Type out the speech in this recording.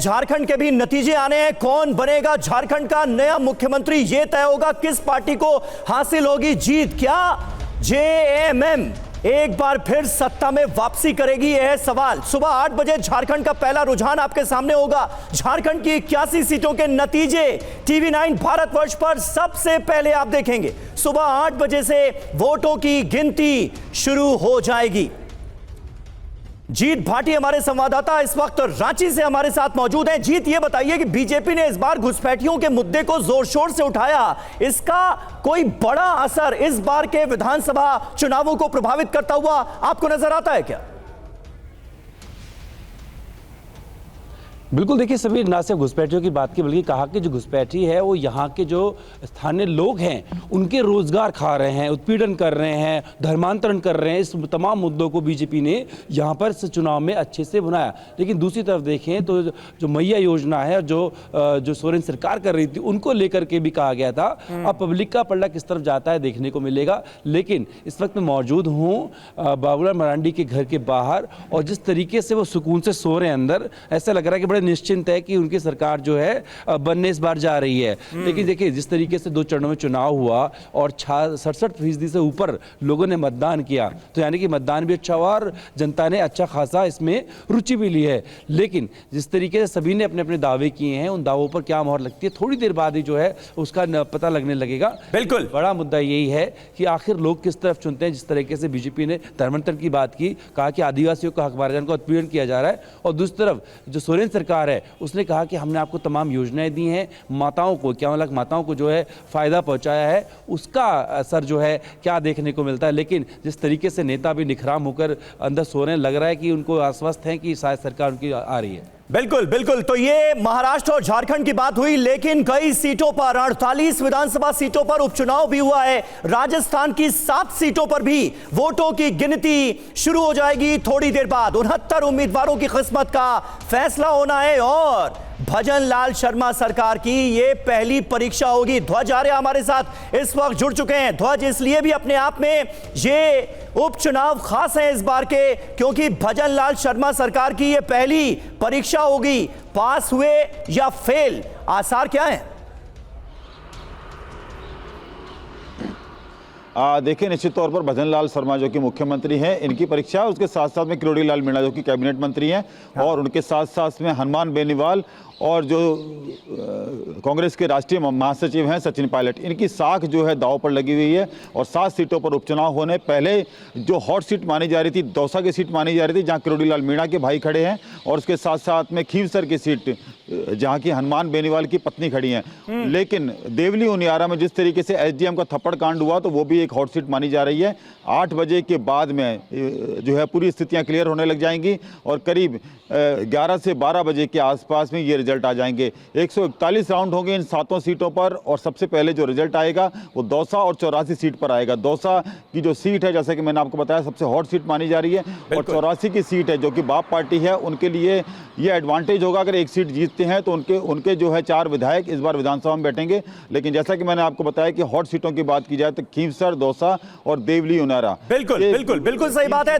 झारखंड के भी नतीजे आने हैं। कौन बनेगा झारखंड का नया मुख्यमंत्री, यह तय होगा। किस पार्टी को हासिल होगी जीत। क्या जेएमएम एक बार फिर सत्ता में वापसी करेगी, यह है सवाल। सुबह 8 बजे झारखंड का पहला रुझान आपके सामने होगा। झारखंड की 81 सीटों के नतीजे टीवी 9 भारतवर्ष पर सबसे पहले आप देखेंगे। सुबह 8 बजे से वोटों की गिनती शुरू हो जाएगी। जीत भाटी हमारे संवाददाता इस वक्त रांची से हमारे साथ मौजूद हैं। जीत, ये बताइए कि बीजेपी ने इस बार घुसपैठियों के मुद्दे को जोर शोर से उठाया, इसका कोई बड़ा असर इस बार के विधानसभा चुनावों को प्रभावित करता हुआ आपको नजर आता है क्या? बिल्कुल, देखिए सभी ना सिर्फ घुसपैठियों की बात की बल्कि कहा कि जो घुसपैठी है वो यहाँ के जो स्थानीय लोग हैं उनके रोजगार खा रहे हैं, उत्पीड़न कर रहे हैं, धर्मांतरण कर रहे हैं। इस तमाम मुद्दों को बीजेपी ने यहाँ पर इस चुनाव में अच्छे से बनाया। लेकिन दूसरी तरफ देखें तो जो मैया योजना है जो सोरेन सरकार कर रही थी उनको लेकर के भी कहा गया था। अब पब्लिक का पलड़ा किस तरफ जाता है देखने को मिलेगा। लेकिन इस वक्त मैं मौजूद हूँ बाबूलाल मरांडी के घर के बाहर, और जिस तरीके से वो सुकून से सो रहे हैं अंदर, ऐसा लग रहा है कि बड़े निश्चिंत है कि उनकी सरकार जो है बनने इस बार जा रही है। लेकिन देखिए जिस तरीके से 2 चरणों में चुनाव हुआ और 67% से ऊपर लोगों ने मतदान किया, तो यानी कि मतदान भी अच्छा हुआ और जनता ने अच्छा खासा इसमें रुचि भी ली है। लेकिन जिस तरीके से सभी ने अपने अपने दावे किए हैं, उन दावों पर क्या मोहर लगती है थोड़ी देर बाद ही जो है उसका पता लगने लगेगा। बिल्कुल, बड़ा मुद्दा यही है कि आखिर लोग किस तरफ चुनते हैं। जिस तरीके से बीजेपी ने धर्मांतरण की बात की, कहा कि आदिवासियों का हक मार्जन का उत्पीड़न किया जा रहा है, और दूसरी तरफ जो सोरेन सरकार है उसने कहा कि हमने आपको तमाम योजनाएं दी हैं, माताओं को 51 लाख माताओं को जो है फायदा पहुंचाया है, उसका असर जो है क्या देखने को मिलता है। लेकिन जिस तरीके से नेता भी निखराम होकर अंदर सो रहे हैं, लग रहा है कि उनको आश्वस्त हैं कि शायद सरकार उनकी आ रही है। बिल्कुल बिल्कुल। तो ये महाराष्ट्र और झारखंड की बात हुई, लेकिन कई सीटों पर 48 विधानसभा सीटों पर उपचुनाव भी हुआ है। राजस्थान की 7 सीटों पर भी वोटों की गिनती शुरू हो जाएगी थोड़ी देर बाद। 69 उम्मीदवारों की किस्मत का फैसला होना है और भजन लाल शर्मा सरकार की ये पहली परीक्षा होगी। ध्वज आर्य हमारे साथ इस वक्त जुड़ चुके हैं। ध्वज, इसलिए भी अपने आप में ये उपचुनाव खास है इस बार के, क्योंकि भजन लाल शर्मा सरकार की ये पहली परीक्षा होगी। पास हुए या फेल, आसार क्या है? देखिए, निश्चित तौर पर भजन लाल शर्मा जो कि मुख्यमंत्री हैं, इनकी परीक्षा, उसके साथ साथ में किरोड़ी लाल मीणा जो कि कैबिनेट मंत्री हैं, और उनके साथ साथ में हनुमान बेनीवाल और जो कांग्रेस के राष्ट्रीय महासचिव हैं सचिन पायलट, इनकी साख जो है दांव पर लगी हुई है। और 7 सीटों पर उपचुनाव होने पहले जो हॉट सीट मानी जा रही थी, दौसा की सीट मानी जा रही थी जहां किरोड़ी लाल मीणा के भाई खड़े हैं, और उसके साथ साथ में खींवसर की सीट जहां की हनुमान बेनीवाल की पत्नी खड़ी हैं। लेकिन देवली उनियारा में जिस तरीके से एसडीएम का थप्पड़ कांड हुआ, तो वो भी एक हॉट सीट मानी जा रही है। 8 बजे के बाद में जो है पूरी स्थितियां क्लियर होने लग जाएंगी, और करीब 11 से 12 बजे के आसपास में ये रिजल्ट आ जाएंगे। 141 राउंड होंगे इन 7 सीटों पर, और सबसे पहले जो रिजल्ट आएगा वो दौसा और 84 सीट पर आएगा। दौसा की जो सीट है, जैसे कि मैंने आपको बताया, सबसे हॉट सीट मानी जा रही है, और 84 की सीट है जो कि बाप पार्टी है, उनके लिए ये एडवांटेज होगा। अगर एक सीट जीतते हैं तो उनके जो है 4 विधायक इस बार विधानसभा में बैठेंगे। लेकिन जैसा कि मैंने आपको बताया कि हॉट सीटों की बात की जाए तो खींवसर, दौसा और देवली उनियारा। बिल्कुल बिल्कुल बिल्कुल सही बात है।